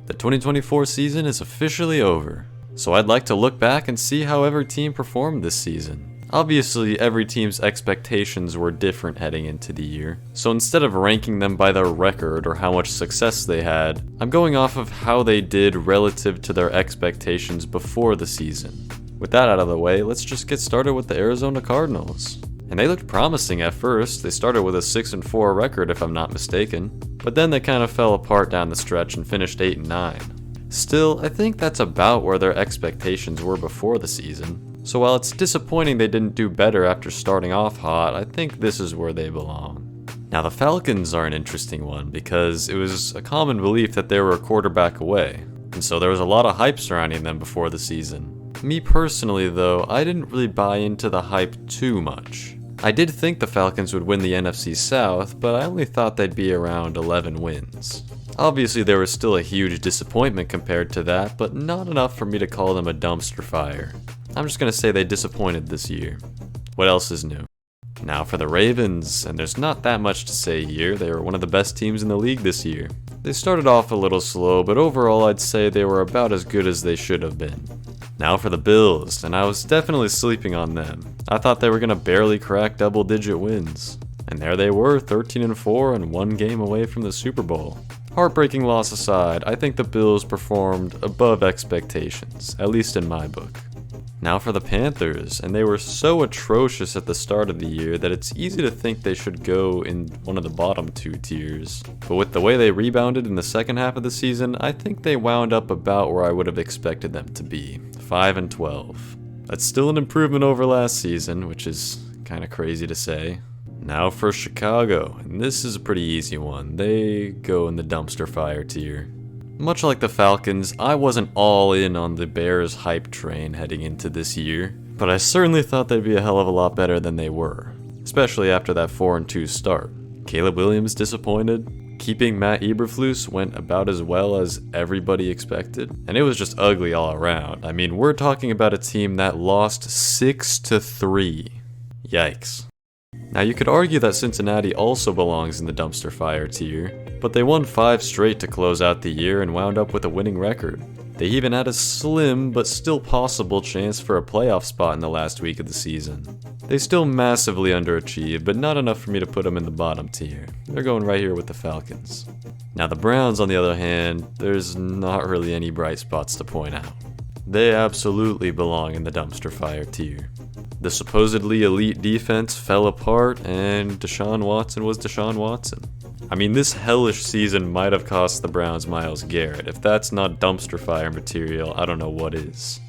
The 2024 season is officially over, so I'd like to look back and see how every team performed this season. Obviously, every team's expectations were different heading into the year, so instead of ranking them by their record or how much success they had, I'm going off of how they did relative to their expectations before the season. With that out of the way, let's just get started with the Arizona Cardinals. And they looked promising at first. They started with a 6-4 record if I'm not mistaken, but then they kind of fell apart down the stretch and finished 8-9. Still, I think that's about where their expectations were before the season. So while it's disappointing they didn't do better after starting off hot, I think this is where they belong. Now the Falcons are an interesting one because it was a common belief that they were a quarterback away, and so there was a lot of hype surrounding them before the season. Me personally though, I didn't really buy into the hype too much. I did think the Falcons would win the NFC South, but I only thought they'd be around 11 wins. Obviously there was still a huge disappointment compared to that, but not enough for me to call them a dumpster fire. I'm just going to say they disappointed this year. What else is new? Now for the Ravens, and there's not that much to say here. They were one of the best teams in the league this year. They started off a little slow, but overall I'd say they were about as good as they should have been. Now for the Bills, and I was definitely sleeping on them. I thought they were going to barely crack double-digit wins. And there they were, 13-4 and one game away from the Super Bowl. Heartbreaking loss aside, I think the Bills performed above expectations, at least in my book. Now for the Panthers, and they were so atrocious at the start of the year that it's easy to think they should go in one of the bottom two tiers. But with the way they rebounded in the second half of the season, I think they wound up about where I would have expected them to be, 5-12. That's still an improvement over last season, which is kind of crazy to say. Now for Chicago, and this is a pretty easy one. They go in the dumpster fire tier. Much like the Falcons, I wasn't all in on the Bears hype train heading into this year, but I certainly thought they'd be a hell of a lot better than they were, especially after that 4-2 start. Caleb Williams disappointed, keeping Matt Eberflus went about as well as everybody expected, and it was just ugly all around. I mean, we're talking about a team that lost 6-3. Yikes. Now you could argue that Cincinnati also belongs in the dumpster fire tier, but they won 5 straight to close out the year and wound up with a winning record. They even had a slim but still possible chance for a playoff spot in the last week of the season. They still massively underachieved, but not enough for me to put them in the bottom tier. They're going right here with the Falcons. Now the Browns, on the other hand, there's not really any bright spots to point out. They absolutely belong in the dumpster fire tier. The supposedly elite defense fell apart, and Deshaun Watson was Deshaun Watson. I mean, this hellish season might have cost the Browns Myles Garrett. If that's not dumpster fire material, I don't know what is.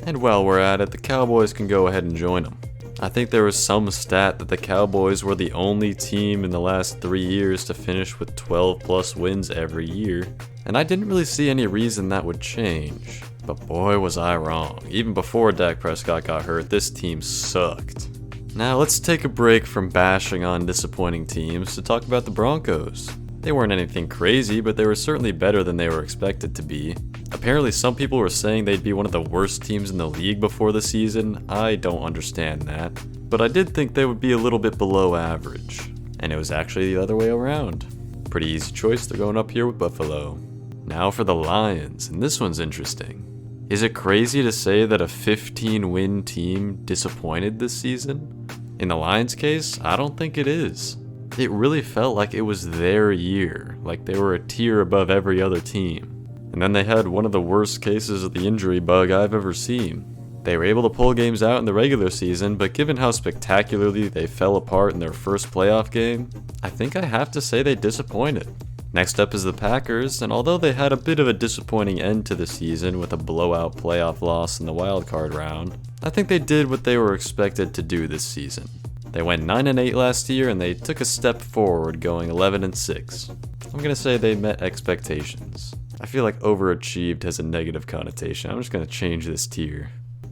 And while we're at it, the Cowboys can go ahead and join them. I think there was some stat that the Cowboys were the only team in the last 3 years to finish with 12+ wins every year, and I didn't really see any reason that would change. But boy was I wrong. Even before Dak Prescott got hurt, this team sucked. Now let's take a break from bashing on disappointing teams to talk about the Broncos. They weren't anything crazy, but they were certainly better than they were expected to be. Apparently some people were saying they'd be one of the worst teams in the league before the season. I don't understand that, but I did think they would be a little bit below average. And it was actually the other way around. Pretty easy choice, they're going up here with Buffalo. Now for the Lions, and this one's interesting. Is it crazy to say that a 15-win team disappointed this season? In the Lions' case, I don't think it is. It really felt like it was their year, like they were a tier above every other team. And then they had one of the worst cases of the injury bug I've ever seen. They were able to pull games out in the regular season, but given how spectacularly they fell apart in their first playoff game, I think I have to say they disappointed. Next up is the Packers, and although they had a bit of a disappointing end to the season with a blowout playoff loss in the wildcard round, I think they did what they were expected to do this season. They went 9-8 last year, and they took a step forward going 11-6. I'm going to say they met expectations. I feel like overachieved has a negative connotation. I'm just going to change this tier.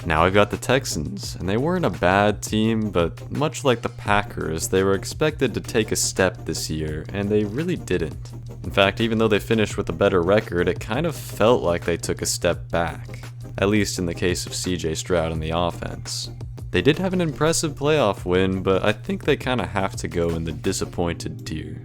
Now I've got the Texans, and they weren't a bad team, but much like the Packers, they were expected to take a step this year, and they really didn't. In fact, even though they finished with a better record, it kind of felt like they took a step back, at least in the case of CJ Stroud and the offense. They did have an impressive playoff win, but I think they kind of have to go in the disappointed tier.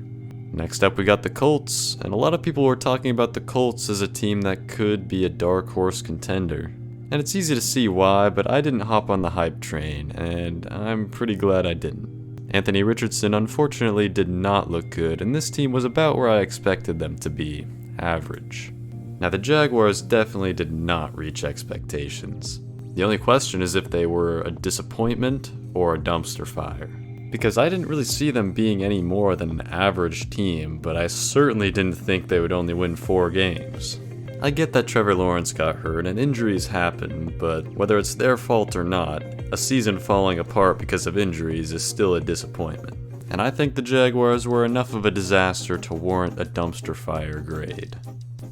Next up we got the Colts, and a lot of people were talking about the Colts as a team that could be a dark horse contender. And it's easy to see why, but I didn't hop on the hype train, and I'm pretty glad I didn't. Anthony Richardson unfortunately did not look good, and this team was about where I expected them to be, average. Now the Jaguars definitely did not reach expectations. The only question is if they were a disappointment or a dumpster fire. Because I didn't really see them being any more than an average team, but I certainly didn't think they would only win 4 games. I get that Trevor Lawrence got hurt and injuries happen, but whether it's their fault or not, a season falling apart because of injuries is still a disappointment. And I think the Jaguars were enough of a disaster to warrant a dumpster fire grade.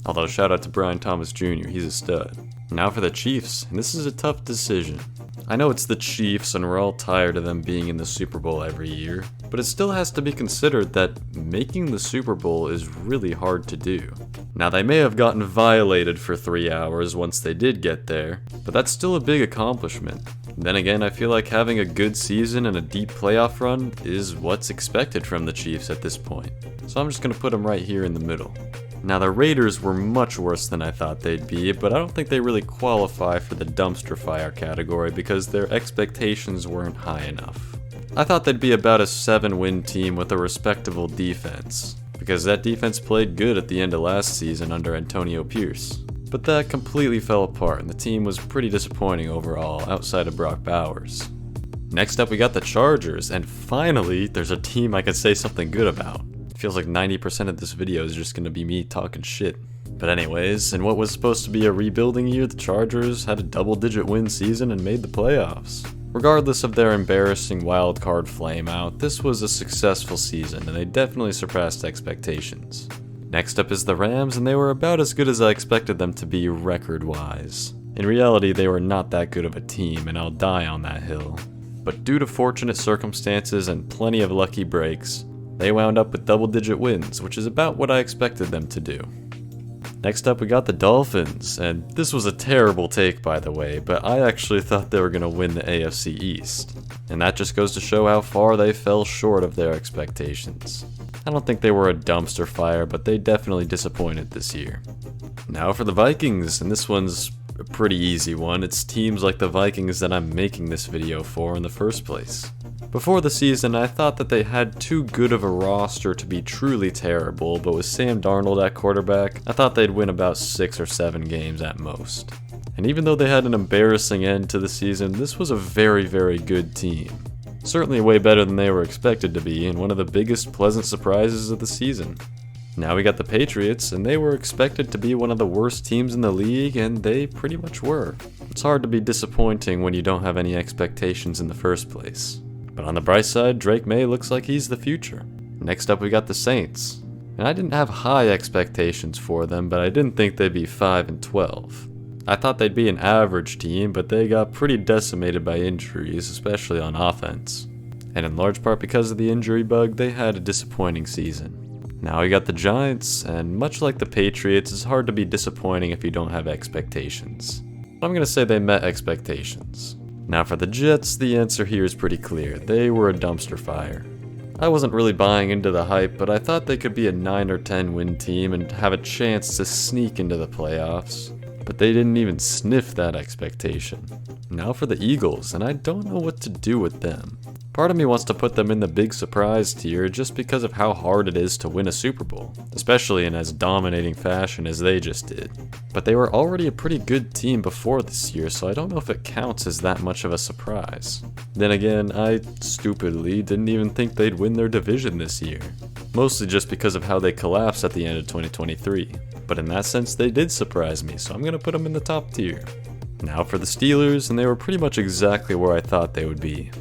Although shout out to Brian Thomas Jr., he's a stud. Now for the Chiefs, and this is a tough decision. I know it's the Chiefs and we're all tired of them being in the Super Bowl every year, but it still has to be considered that making the Super Bowl is really hard to do. Now they may have gotten violated for 3 hours once they did get there, but that's still a big accomplishment. Then again, I feel like having a good season and a deep playoff run is what's expected from the Chiefs at this point. So I'm just going to put them right here in the middle. Now the Raiders were much worse than I thought they'd be, but I don't think they really qualify for the dumpster fire category because their expectations weren't high enough. I thought they'd be about a 7-win team with a respectable defense, because that defense played good at the end of last season under Antonio Pierce. But that completely fell apart and the team was pretty disappointing overall outside of Brock Bowers. Next up we got the Chargers, and finally there's a team I can say something good about. Feels like 90% of this video is just gonna be me talking shit. But anyways, in what was supposed to be a rebuilding year, the Chargers had a double-digit win season and made the playoffs. Regardless of their embarrassing wildcard flameout, this was a successful season and they definitely surpassed expectations. Next up is the Rams, and they were about as good as I expected them to be record-wise. In reality, they were not that good of a team, and I'll die on that hill. But due to fortunate circumstances and plenty of lucky breaks, they wound up with double-digit wins, which is about what I expected them to do. Next up we got the Dolphins, and this was a terrible take by the way, but I actually thought they were going to win the AFC East. And that just goes to show how far they fell short of their expectations. I don't think they were a dumpster fire, but they definitely disappointed this year. Now for the Vikings, and this one's a pretty easy one. It's teams like the Vikings that I'm making this video for in the first place. Before the season, I thought that they had too good of a roster to be truly terrible, but with Sam Darnold at quarterback, I thought they'd win about 6 or 7 games at most. And even though they had an embarrassing end to the season, this was a very, very good team. Certainly way better than they were expected to be, and one of the biggest pleasant surprises of the season. Now we got the Patriots, and they were expected to be one of the worst teams in the league, and they pretty much were. It's hard to be disappointing when you don't have any expectations in the first place. But on the bright side, Drake May looks like he's the future. Next up we got the Saints. And I didn't have high expectations for them, but I didn't think they'd be 5-12. I thought they'd be an average team, but they got pretty decimated by injuries, especially on offense. And in large part because of the injury bug, they had a disappointing season. Now we got the Giants, and much like the Patriots, it's hard to be disappointing if you don't have expectations. I'm gonna say they met expectations. Now for the Jets, the answer here is pretty clear. They were a dumpster fire. I wasn't really buying into the hype, but I thought they could be a 9 or 10 win team and have a chance to sneak into the playoffs. But they didn't even sniff that expectation. Now for the Eagles, and I don't know what to do with them. Part of me wants to put them in the big surprise tier just because of how hard it is to win a Super Bowl, especially in as dominating fashion as they just did. But they were already a pretty good team before this year, so I don't know if it counts as that much of a surprise. Then again, I stupidly didn't even think they'd win their division this year. Mostly just because of how they collapsed at the end of 2023. But in that sense, they did surprise me, so I'm gonna put them in the top tier. Now for the Steelers, and they were pretty much exactly where I thought they would be.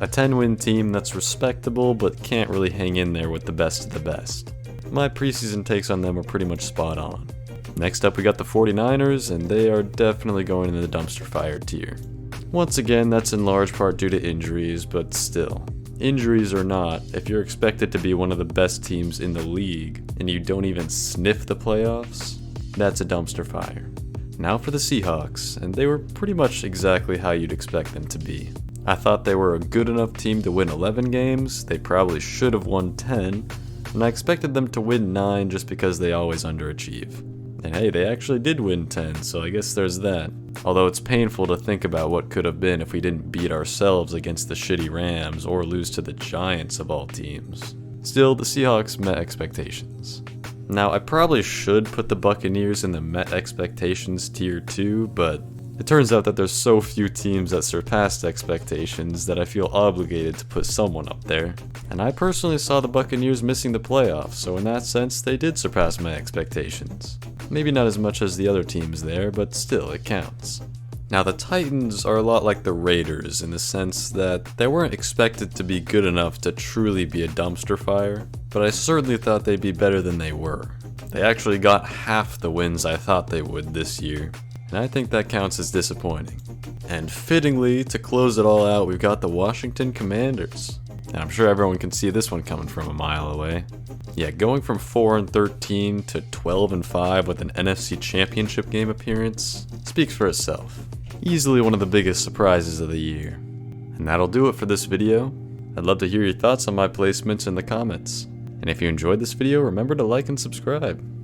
A 10-win team that's respectable, but can't really hang in there with the best of the best. My preseason takes on them are pretty much spot on. Next up we got the 49ers, and they are definitely going in the dumpster fire tier. Once again, that's in large part due to injuries, but still. Injuries or not, if you're expected to be one of the best teams in the league, and you don't even sniff the playoffs, that's a dumpster fire. Now for the Seahawks, and they were pretty much exactly how you'd expect them to be. I thought they were a good enough team to win 11 games, they probably should have won 10, and I expected them to win 9 just because they always underachieve. And hey, they actually did win 10, so I guess there's that. Although it's painful to think about what could have been if we didn't beat ourselves against the shitty Rams or lose to the Giants of all teams. Still, the Seahawks met expectations. Now, I probably should put the Buccaneers in the met expectations tier 2, but it turns out that there's so few teams that surpassed expectations that I feel obligated to put someone up there. And I personally saw the Buccaneers missing the playoffs, so in that sense, they did surpass my expectations. Maybe not as much as the other teams there, but still, it counts. Now, the Titans are a lot like the Raiders in the sense that they weren't expected to be good enough to truly be a dumpster fire, but I certainly thought they'd be better than they were. They actually got half the wins I thought they would this year, and I think that counts as disappointing. And fittingly, to close it all out, we've got the Washington Commanders. And I'm sure everyone can see this one coming from a mile away. Yeah, going from 4-13 to 12-5 with an NFC Championship game appearance speaks for itself. Easily one of the biggest surprises of the year. And that'll do it for this video. I'd love to hear your thoughts on my placements in the comments. And if you enjoyed this video, remember to like and subscribe.